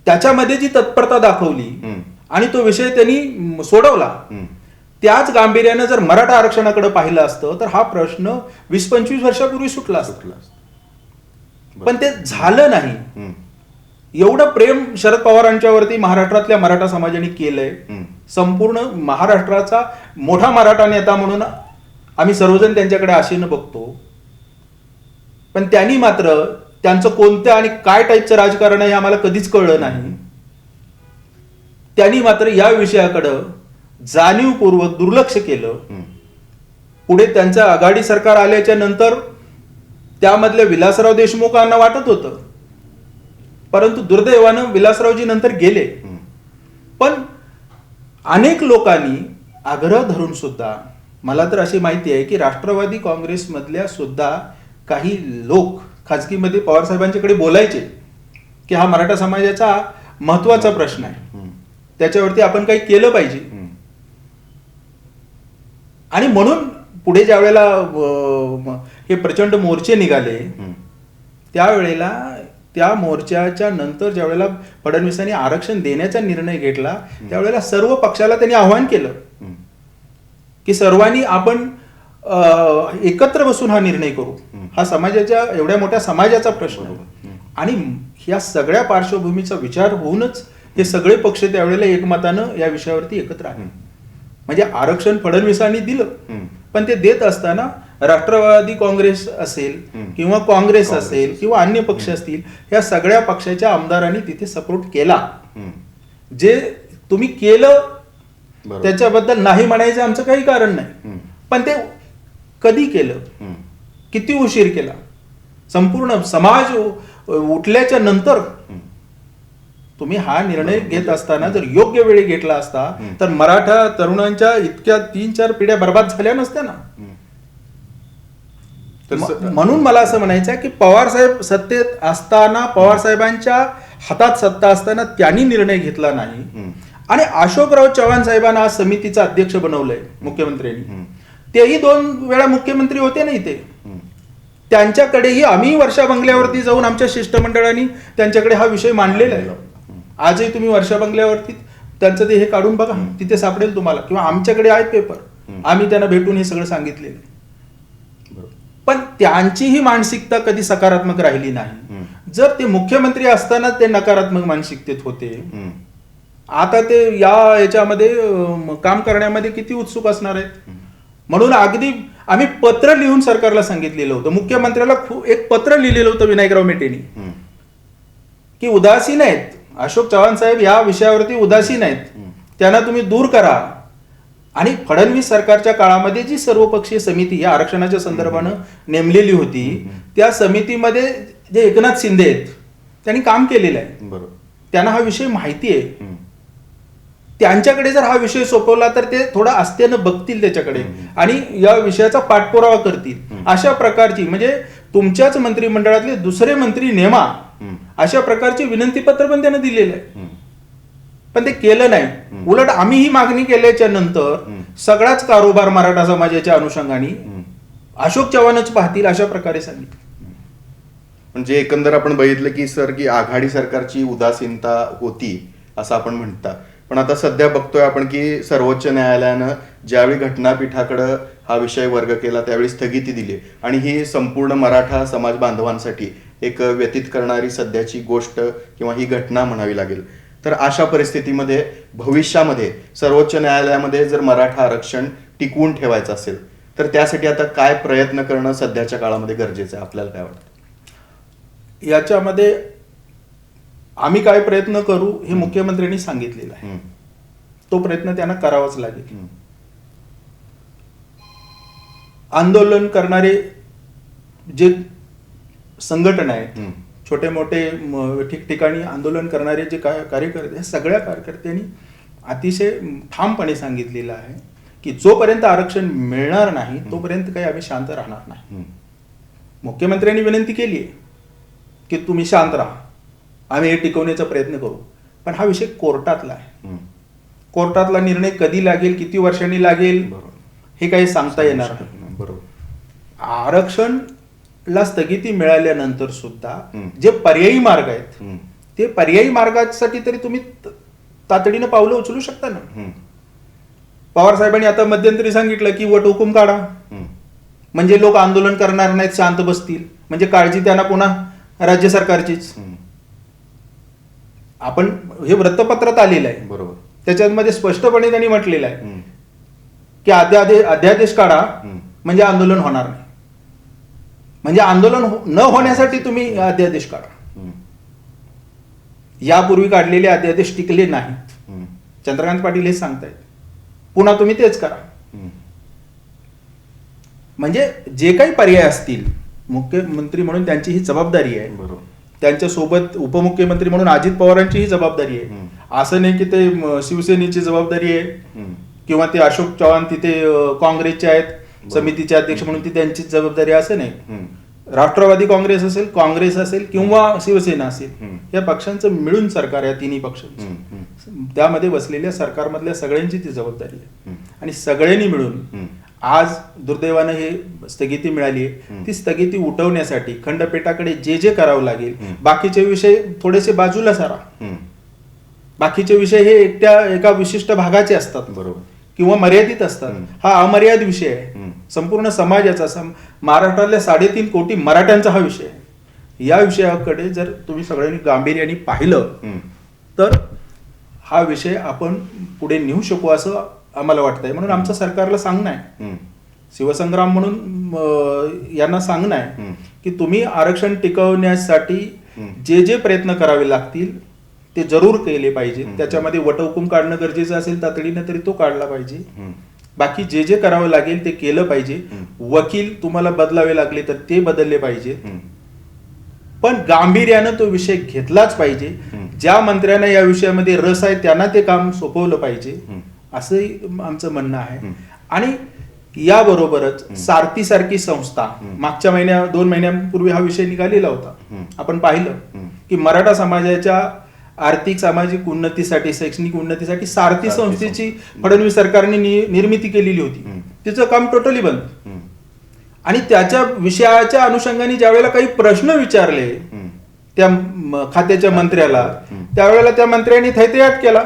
त्याच्यामध्ये जी तत्परता दाखवली हम्म. आणि तो विषय त्यांनी सोडवला, हम्म. त्याच गांभीर्यानं जर मराठा आरक्षणाकडे पाहिलं असतं तर हा प्रश्न 20-25 वर्षापूर्वी सुटला असता. सुटलं असतं. पण ते झालं नाही. हम्म. एवढं प्रेम शरद पवारांच्यावरती महाराष्ट्रातल्या मराठा समाजाने केलंय. हम्म. संपूर्ण महाराष्ट्राचा मोठा मराठा नेता म्हणून आम्ही सर्वजण त्यांच्याकडे आशेनं बघतो. पण त्यांनी मात्र त्यांचं कोणत्या आणि काय टाईपचं राजकारण आहे हे आम्हाला कधीच कळलं नाही. त्यांनी मात्र या विषयाकडं जाणीवपूर्वक दुर्लक्ष केलं. हम्म. पुढे त्यांचं आघाडी सरकार आल्याच्या नंतर त्यामधल्या विलासराव देशमुखांना वाटत होतं, परंतु दुर्दैवानं विलासरावजी नंतर गेले. हम्म. पण अनेक लोकांनी आग्रह धरून सुद्धा, मला तर अशी माहिती आहे की राष्ट्रवादी काँग्रेसमधल्या सुद्धा काही लोक खाजगीमध्ये पवार साहेबांच्याकडे बोलायचे की हा मराठा समाजाचा महत्वाचा प्रश्न आहे, हम्म. त्याच्यावरती आपण काही केलं पाहिजे. हम्म. आणि म्हणून पुढे ज्या वेळेला हे प्रचंड मोर्चे निघाले, हम्म. त्यावेळेला त्या मोर्चाच्या नंतर ज्या वेळेला फडणवीसांनी आरक्षण देण्याचा निर्णय घेतला, त्यावेळेला सर्व पक्षाला त्यांनी आव्हान केलं हम्म. की सर्वांनी आपण एकत्र बसून हा निर्णय करू. हा समाजाच्या एवढ्या मोठ्या समाजाचा प्रश्न आहे. आणि या सगळ्या पार्श्वभूमीचा विचार होऊनच हे सगळे पक्ष त्यावेळेला एकमतानं या विषयावरती एकत्र आले. म्हणजे आरक्षण फडणवीसांनी दिलं, हम्म. पण ते देत असताना राष्ट्रवादी काँग्रेस असेल किंवा काँग्रेस असेल किंवा अन्य पक्ष असतील, या सगळ्या पक्षाच्या आमदारांनी तिथे सपोर्ट केला. हम्म. जे तुम्ही केलं बरोबर. त्याच्याबद्दल नाही म्हणायचं आमचं काही कारण नाही, हम्म. पण ते कधी केलं, हम्म. किती उशीर केला, संपूर्ण समाज उठल्याच्या नंतर तुम्ही हा निर्णय घेत असताना जर योग्य वेळी घेतला असता तर मराठा तरुणांच्या इतक्या 3-4 पिढ्या बर्बाद झाल्या नसत्या ना. म्हणून मला असं म्हणायचं आहे की पवार साहेब सत्तेत असताना, पवार साहेबांच्या हातात सत्ता असताना त्यांनी निर्णय घेतला नाही. आणि अशोकराव चव्हाण साहेबांना आज समितीचा अध्यक्ष बनवलंय मुख्यमंत्र्यांनी. तेही 2 वेळा मुख्यमंत्री होते ना इथे. त्यांच्याकडेही आम्ही वर्षा बंगल्यावरती जाऊन आमच्या शिष्टमंडळाने त्यांच्याकडे हा विषय मांडलेला आहे. आजही तुम्ही वर्षा बंगल्यावरती त्यांचं ते हे काढून बघा, तिथे सापडेल तुम्हाला, किंवा आमच्याकडे आहेत पेपर, आम्ही त्यांना भेटून हे सगळं सांगितलेलं आहे. पण त्यांची ही मानसिकता कधी सकारात्मक राहिली नाही. जर ते मुख्यमंत्री असताना ते नकारात्मक मानसिकतेत होते, आता ते याच्यामध्ये काम करण्यामध्ये किती उत्सुक असणार आहेत. म्हणून अगदी आम्ही पत्र लिहून सरकारला सांगितलेलं होतं, मुख्यमंत्र्याला एक पत्र लिहिलेलं होतं विनायकराव मेटेंनी की उदासीन आहेत अशोक चव्हाण साहेब, या विषयावरती उदासीन आहेत, त्यांना तुम्ही दूर करा. आणि फडणवीस सरकारच्या काळामध्ये जी सर्वपक्षीय समिती या आरक्षणाच्या संदर्भानं नेमलेली होती, त्या समितीमध्ये जे एकनाथ शिंदे आहेत त्यांनी काम केलेलं आहे. बरोबर. त्यांना हा विषय माहिती आहे. त्यांच्याकडे जर हा विषय सोपवला तर ते थोडं आस्थेनं बघतील त्याच्याकडे आणि या विषयाचा पाठपुरावा करतील. अशा प्रकारची, म्हणजे तुमच्याच मंत्रिमंडळातले दुसरे मंत्री नेमा, अशा प्रकारची विनंती पत्र पण त्यानं दिलेलं आहे. पण ते केलं नाही. उलट आम्ही ही मागणी केल्याच्या नंतर सगळाच कारोबार मराठा समाजाच्या अनुषंगाने अशोक चव्हाणच पाहतील अशा प्रकारे सांगितलं. म्हणजे एकंदर आपण बघितलं की सर, की आघाडी सरकारची उदासीनता होती असं आपण म्हणता. पण आता सध्या बघतोय आपण की सर्वोच्च न्यायालयानं ज्यावेळी घटनापीठाकडे हा विषय वर्ग केला त्यावेळी स्थगिती दिली आणि ही संपूर्ण मराठा समाज बांधवांसाठी एक व्यतीत करणारी सध्याची गोष्ट किंवा ही घटना म्हणावी लागेल. तर अशा परिस्थितीमध्ये भविष्यामध्ये सर्वोच्च न्यायालयामध्ये जर मराठा आरक्षण टिकवून ठेवायचं असेल तर त्यासाठी आता काय प्रयत्न करणं सध्याच्या काळामध्ये गरजेचं आहे, आपल्याला काय वाटतं? याच्यामध्ये आम्ही काय प्रयत्न करू हे मुख्यमंत्र्यांनी सांगितलेलं आहे. तो प्रयत्न त्यांना करावाच लागेल. आंदोलन करणारे जे संघटना आहेत, छोटे मोठे ठिकठिकाणी आंदोलन करणारे जे कार्यकर्ते, हे सगळ्या कार्यकर्त्यांनी अतिशय ठामपणे सांगितलेलं आहे की जोपर्यंत आरक्षण मिळणार नाही तोपर्यंत काही आम्ही शांत राहणार नाही. मुख्यमंत्र्यांनी विनंती केली आहे की तुम्ही शांत राहा, आम्ही हे टिकवण्याचा प्रयत्न करू, पण हा विषय कोर्टातला आहे. कोर्टातला निर्णय कधी लागेल, किती वर्षांनी लागेल, हे काही सांगता येणार नाही. बरोबर. आरक्षणला स्थगिती मिळाल्यानंतर सुद्धा जे पर्यायी मार्ग आहेत ते पर्यायी मार्गासाठी तरी तुम्ही तातडीनं पावलं उचलू शकता ना. पवार साहेबांनी आता मध्यंतरी सांगितलं की वटहुकूम काढा, म्हणजे लोक आंदोलन करणार नाहीत, शांत बसतील, म्हणजे काळजी त्यांना पुन्हा राज्य सरकारचीच. आपण हे वृत्तपत्रात आलेलं आहे, बरोबर, त्याच्यामध्ये स्पष्टपणे त्यांनी म्हटलेलं आहे की अध्यादेश काढा म्हणजे आंदोलन होणार नाही, म्हणजे आंदोलन न होण्यासाठी तुम्ही अध्यादेश काढा. यापूर्वी काढलेले अध्यादेश टिकले नाहीत, चंद्रकांत पाटील हे सांगतायत, पुन्हा तुम्ही तेच करा. म्हणजे जे काही पर्याय असतील, मुख्यमंत्री म्हणून त्यांची ही जबाबदारी आहे, त्यांच्या सोबत उपमुख्यमंत्री म्हणून अजित पवारांची ही जबाबदारी आहे. असं नाही की ते शिवसेनेची जबाबदारी आहे किंवा ते अशोक चव्हाण तिथे काँग्रेसचे आहेत समितीचे अध्यक्ष म्हणून ती त्यांचीच जबाबदारी, असं नाही. राष्ट्रवादी काँग्रेस असेल, काँग्रेस असेल किंवा शिवसेना असेल, या पक्षांचं मिळून सरकार आहे, तिन्ही पक्षांचं, त्यामध्ये बसलेल्या सरकारमधल्या सगळ्यांची ती जबाबदारी आहे. आणि सगळ्यांनी मिळून आज दुर्दैवानं हे स्थगिती मिळाली आहे, ती स्थगिती उठवण्यासाठी खंडपीठाकडे जे जे करावं लागेल, बाकीचे विषय थोडेसे बाजूला सारा, बाकीचे विषय हे एका विशिष्ट भागाचे असतात, बरोबर, किंवा मर्यादित असतात. हा अमर्यादित विषय आहे, संपूर्ण समाजाचा, महाराष्ट्रातल्या 3.5 कोटी मराठ्यांचा हा विषय आहे. या विषयाकडे जर तुम्ही सगळ्यांनी गांभीर्याने पाहिलं तर हा विषय आपण पुढे नेऊ शकू असं आम्हाला वाटतंय. म्हणून आमचं सरकारला सांगणं आहे, शिवसंग्राम म्हणून यांना सांगणं आहे की तुम्ही आरक्षण टिकवण्यासाठी जे जे प्रयत्न करावे लागतील ते जरूर केले पाहिजे. त्याच्यामध्ये वटहुकूम काढणं गरजेचं असेल तातडीनं तरी तो काढला पाहिजे. बाकी जे जे करावं लागेल ते केलं पाहिजे. वकील तुम्हाला बदलावे लागले तर ते बदलले पाहिजे, पण गांभीर्यानं तो विषय घेतलाच पाहिजे. ज्या मंत्र्यांना या विषयामध्ये रस आहे त्यांना ते काम सोपवलं पाहिजे, असंही आमचं म्हणणं आहे. आणि याबरोबरच सारथी सारखी संस्था, मागच्या 2 महिन्यांपूर्वी हा विषय निघालेला होता, आपण पाहिलं की मराठा समाजाच्या आर्थिक सामाजिक उन्नतीसाठी, शैक्षणिक उन्नतीसाठी सारथी संस्थेची फडणवीस सरकारने निर्मिती केलेली होती. तिचं काम टोटली बंद. आणि त्याच्या विषयाच्या अनुषंगाने ज्यावेळेला काही प्रश्न विचारले त्या खात्याच्या मंत्र्याला, त्यावेळेला त्या मंत्र्यांनी थैथयाट केला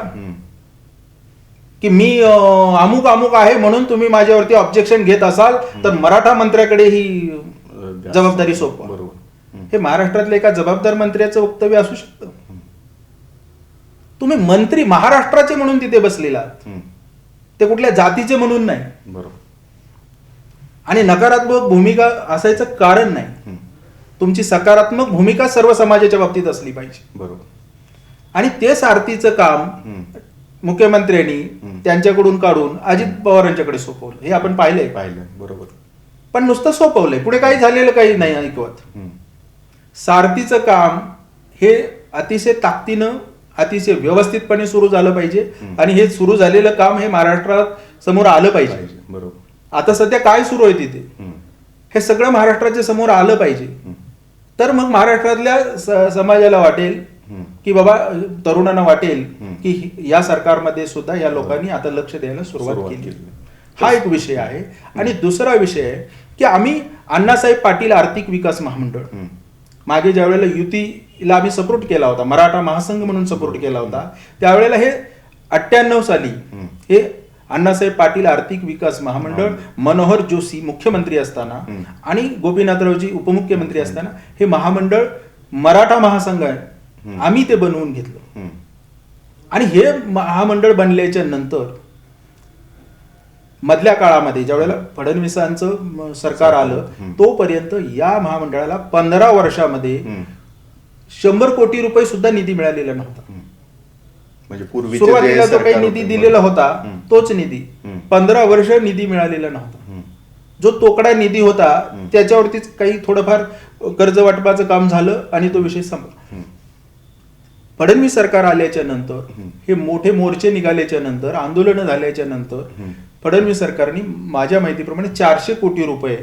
की मी अमुक अमुक आहे म्हणून तुम्ही माझ्यावरती ऑब्जेक्शन घेत असाल तर मराठा मंत्र्याकडे ही जबाबदारी सोपवा. हे महाराष्ट्रातल्या एका जबाबदार मंत्र्याचं वक्तव्य असू शकतं. तुम्ही मंत्री महाराष्ट्राचे म्हणून तिथे बसलेला आहात, ते कुठल्या जातीचे म्हणून नाही. बरोबर. आणि नकारात्मक भूमिका असायचं कारण नाही. तुमची सकारात्मक भूमिका सर्व समाजाच्या बाबतीत असली पाहिजे. बरोबर. आणि ते सारथीचं काम मुख्यमंत्र्यांनी त्यांच्याकडून काढून अजित पवारांच्याकडे सोपवलं, हे आपण पाहिलंय. बरोबर. पण नुसतं सोपवलंय, पुढे काही झालेलं काही नाही ऐकवत. सारथीचं काम हे अतिशय ताकदीनं, अतिशय व्यवस्थितपणे सुरू झालं पाहिजे. आणि हे सुरू झालेलं काम हे महाराष्ट्रात समोर आलं पाहिजे. बरोबर. आता सध्या काय सुरू आहे तिथे, हे सगळं महाराष्ट्राच्या समोर आलं पाहिजे. तर मग महाराष्ट्रातल्या समाजाला वाटेल की बाबा, तरुणांना वाटेल की या सरकारमध्ये सुद्धा या लोकांनी आता लक्ष द्यायला सुरुवात केली. हा एक विषय आहे. आणि दुसरा विषय आहे की आम्ही अण्णासाहेब पाटील आर्थिक विकास महामंडळ, मागे ज्या वेळेला युतीला आम्ही सपोर्ट केला होता, मराठा महासंघ म्हणून सपोर्ट केला होता, त्यावेळेला हे 98 साली हे अण्णासाहेब पाटील आर्थिक विकास महामंडळ, मनोहर जोशी मुख्यमंत्री असताना आणि गोपीनाथरावजी उपमुख्यमंत्री असताना हे महामंडळ मराठा महासंघ आहे, आम्ही ते बनवून घेतलं. आणि हे महामंडळ बनल्याच्या नंतर मधल्या काळामध्ये ज्यावेळेला फडणवीसांचं सरकार आलं तोपर्यंत या महामंडळाला 15 वर्षामध्ये 100 कोटी रुपये सुद्धा निधी मिळालेला नव्हता. म्हणजे पूर्वी सुरुवातीला जो काही निधी दिलेला होता तोच निधी 15 वर्ष निधी मिळालेला नव्हता. जो तोकडा निधी होता त्याच्यावरतीच काही थोडंफार कर्ज वाटपाचं काम झालं आणि तो विषय संपला. फडणवीस सरकार आल्याच्या नंतर, हे मोठे मोर्चे निघाल्याच्या नंतर, आंदोलनं झाल्याच्या नंतर फडणवीस सरकारने माझ्या माहितीप्रमाणे 400 कोटी रुपये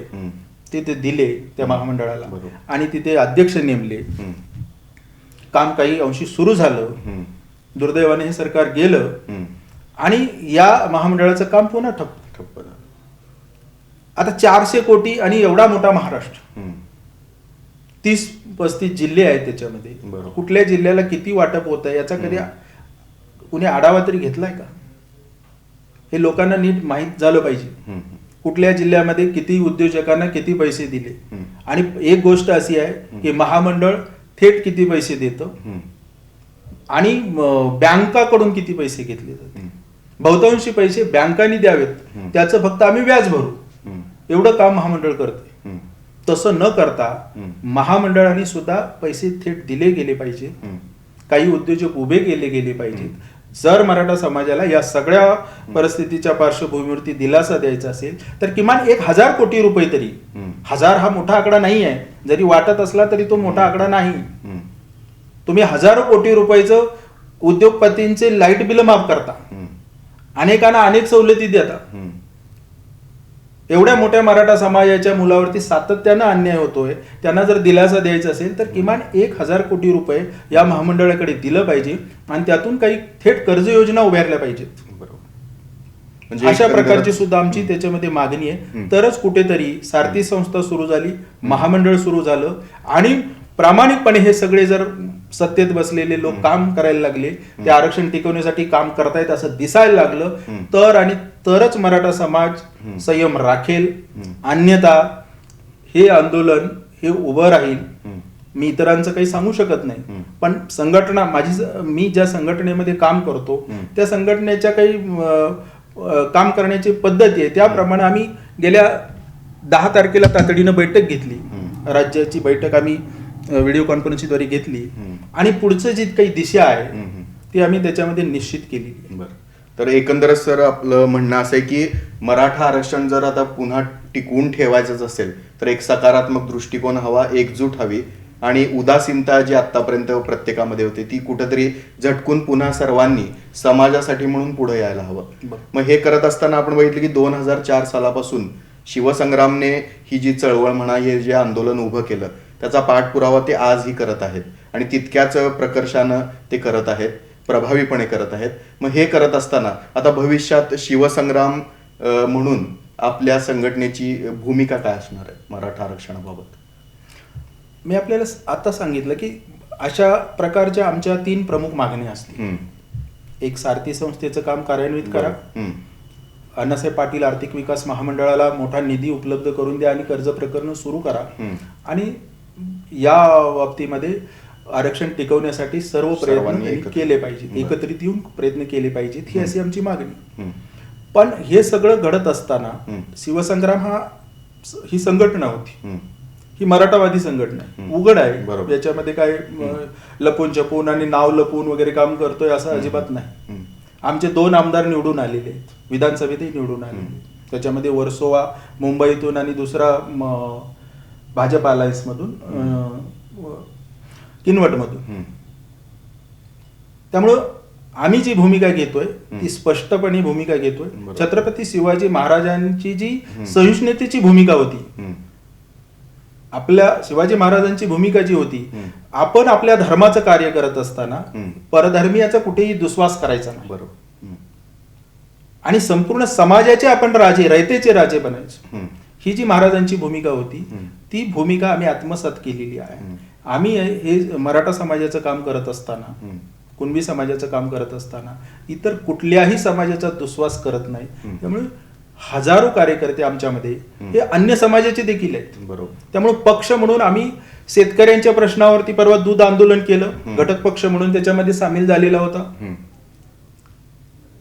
तिथे दिले त्या महामंडळाला आणि तिथे अध्यक्ष नेमले. काम काही अंशी सुरू झालं. दुर्दैवाने हे सरकार गेलं आणि या महामंडळाचं काम पुन्हा ठप्प. आता 400 कोटी आणि एवढा मोठा महाराष्ट्र, 30-35 जिल्हे आहेत त्याच्यामध्ये, कुठल्या जिल्ह्याला किती वाटप होत आहे याचा कधी कुणी आढावा तरी घेतलाय का? हे लोकांना नीट माहीत झालं पाहिजे. कुठल्या जिल्ह्यामध्ये किती उद्योजकांना किती पैसे दिले. आणि एक गोष्ट अशी आहे की महामंडळ थेट किती पैसे देतं आणि बँकाकडून किती पैसे घेतले जाते. बहुतांशी पैसे बँकांनी द्यावेत, त्याचं फक्त आम्ही व्याज भरू, एवढं काम महामंडळ करते. तसं न करता महामंडळाने सुद्धा पैसे थेट दिले गेले पाहिजे. काही उद्योजक उभे केले गेले पाहिजेत. जर मराठा समाजाला या सगळ्या परिस्थितीच्या पार्श्वभूमीवरती दिलासा द्यायचा असेल तर किमान 1000 कोटी रुपये तरी, 1000 हा मोठा आकडा नाही आहे, जरी वाटत असला तरी तो मोठा आकडा नाही. तुम्ही हजारो कोटी रुपयाचं उद्योगपतींचे लाईट बिल माफ करता, अनेकांना अनेक सवलती देता. एवढ्या मोठ्या मराठा समाजाच्या मुलावरती सातत्यानं अन्याय होतोय. त्यांना जर दिलासा द्यायचा असेल तर किमान 1000 कोटी रुपये या महामंडळाकडे दिलं पाहिजे आणि त्यातून काही थेट कर्ज योजना उभारल्या पाहिजेत. म्हणजे अशा प्रकारची सुद्धा आमची त्याच्यामध्ये मागणी आहे. तरच कुठेतरी सारथी संस्था सुरू झाली, महामंडळ सुरू झालं आणि प्रामाणिकपणे हे सगळे जर सत्तेत बसलेले लोक काम करायला लागले, ते आरक्षण टिकवण्यासाठी काम करतायत असं दिसायला लागलं तर आणि तरच मराठा समाज संयम राखेल. अन्यथा हे आंदोलन हे उभं राहील. मी इतरांचं काही सांगू शकत नाही, पण संघटना मी ज्या संघटनेमध्ये काम करतो त्या संघटनेच्या काही काम करण्याची पद्धती आहे, त्याप्रमाणे आम्ही गेल्या 10 तारखेला तातडीनं बैठक घेतली. राज्याची बैठक आम्ही व्हिडिओ कॉन्फरन्सद्वारे घेतली आणि पुढचं जी काही दिशा आहे ती आम्ही त्याच्यामध्ये निश्चित केली. तर एकंदरच सर आपलं म्हणणं असं आहे की मराठा आरक्षण जर आता पुन्हा टिकवून ठेवायचंच असेल तर एक सकारात्मक दृष्टिकोन हवा, एकजूट हवी आणि उदासीनता जी आतापर्यंत प्रत्येकामध्ये होती ती कुठेतरी झटकून पुन्हा सर्वांनी समाजासाठी म्हणून पुढे यायला हवं. मग हे करत असताना आपण बघितलं की 2004 सालापासून शिवसंग्रामने ही जी चळवळ म्हणा, हे जे आंदोलन उभं केलं त्याचा पाठपुरावा ते आजही करत आहेत आणि तितक्याच प्रकर्षानं ते करत आहेत, प्रभावीपणे करत आहेत. मग हे करत असताना आता भविष्यात शिवसंग्राम म्हणून आपल्या संघटनेची भूमिका काय असणार आहे मराठा आरक्षणाबाबत? मी आपल्याला आता सांगितलं की अशा प्रकारच्या आमच्या 3 प्रमुख मागण्या असतील. एक, सारथी संस्थेचं काम कार्यान्वित करा. अण्णासाहेब पाटील आर्थिक विकास महामंडळाला मोठा निधी उपलब्ध करून द्या आणि कर्ज प्रकरण सुरू करा. आणि या बाबतीमध्ये आरक्षण टिकवण्यासाठी सर्व प्रयत्न केले पाहिजेत, एकत्रित येऊन प्रयत्न केले पाहिजेत, ही अशी आमची मागणी. पण हे सगळं घडत असताना शिवसंग्राम ही संघटना होती, ही मराठावादी संघटना उघड आहे. याच्यामध्ये काय लपून छपून आणि नाव लपून वगैरे काम करतोय असं अजिबात नाही. आमचे 2 आमदार निवडून आलेले आहेत, विधानसभेतही निवडून आलेले. त्याच्यामध्ये वर्सोवा मुंबईतून आणि दुसरा भाजप अलायन्स मधून, किनवटमधून. त्यामुळं आम्ही जी भूमिका घेतोय ती स्पष्टपणे भूमिका घेतोय. छत्रपती शिवाजी महाराजांची जी सहिष्णुतेची भूमिका होती, आपल्या शिवाजी महाराजांची भूमिका जी होती, आपण आपल्या धर्माचं कार्य करत असताना परधर्मीयाचा कुठेही दुस्वास करायचा नाही. बरोबर. आणि संपूर्ण समाजाचे आपण राजे, रयतेचे राजे बनायचे, ही जी महाराजांची भूमिका होती ती भूमिका आम्ही आत्मसात केलेली आहे. आम्ही हे मराठा समाजाचं काम करत असताना, कुणबी समाजाचं काम करत असताना इतर कुठल्याही समाजाचा दुस्वास करत नाही. त्यामुळे हजारो कार्यकर्ते आमच्यामध्ये हे अन्य समाजाचे देखील आहेत. बरोबर. त्यामुळे पक्ष म्हणून आम्ही शेतकऱ्यांच्या प्रश्नावरती परवा दूध आंदोलन केलं, घटक पक्ष म्हणून त्याच्यामध्ये सामील झालेला होता.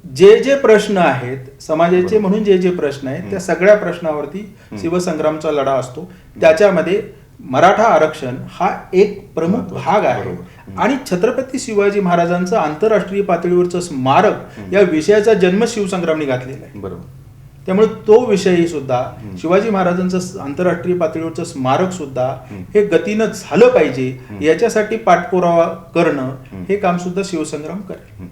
जे जे प्रश्न आहेत समाजाचे म्हणून जे जे प्रश्न आहेत त्या सगळ्या प्रश्नावरती शिवसंग्रामचा लढा असतो. त्याच्यामध्ये मराठा आरक्षण हा एक प्रमुख भाग आहे. आणि छत्रपती शिवाजी महाराजांचं आंतरराष्ट्रीय पातळीवरचं स्मारक या विषयाचा जन्म शिवसंग्रामने घातलेला आहे. बरोबर. त्यामुळे तो विषयही सुद्धा शिवाजी महाराजांचं आंतरराष्ट्रीय पातळीवरचं स्मारक सुद्धा हे गतीनं झालं पाहिजे याच्यासाठी पाठपुरावा करणं हे काम सुद्धा शिवसंग्राम करेल.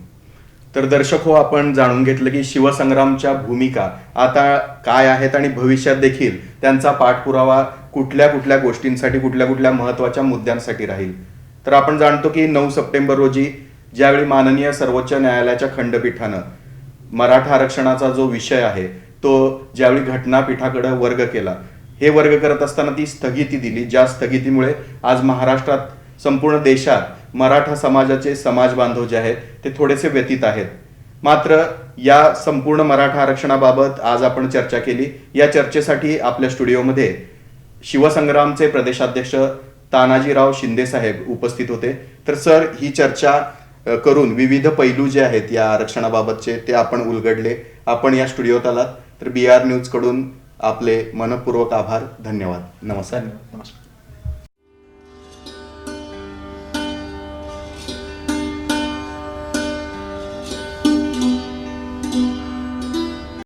तर दर्शक हो, आपण जाणून घेतलं की शिवसंग्रामच्या भूमिका आता काय आहेत आणि भविष्यात देखील त्यांचा पाठपुरावा कुठल्या कुठल्या गोष्टींसाठी, कुठल्या कुठल्या महत्वाच्या मुद्द्यांसाठी राहील. तर आपण जाणतो की 9 सप्टेंबर रोजी ज्यावेळी माननीय सर्वोच्च न्यायालयाच्या खंडपीठानं मराठा आरक्षणाचा जो विषय आहे तो ज्यावेळी घटनापीठाकडे वर्ग केला, हे वर्ग करत असताना ती स्थगिती दिली, ज्या स्थगितीमुळे आज महाराष्ट्रात, संपूर्ण देशात मराठा समाजाचे समाज बांधव जे आहेत ते थोडेसे व्यतीत आहेत. मात्र या संपूर्ण मराठा आरक्षणाबाबत आज आपण चर्चा केली. या चर्चेसाठी आपल्या स्टुडिओमध्ये शिवसंग्रामचे प्रदेशाध्यक्ष तानाजीराव शिंदे साहेब उपस्थित होते. तर सर, ही चर्चा करून विविध पैलू जे आहेत या आरक्षणाबाबतचे ते आपण उलगडले. आपण या स्टुडिओत आलात तर BR न्यूज कडून आपले मनपूर्वक आभार. धन्यवाद. नमस्कार. नमस्कार.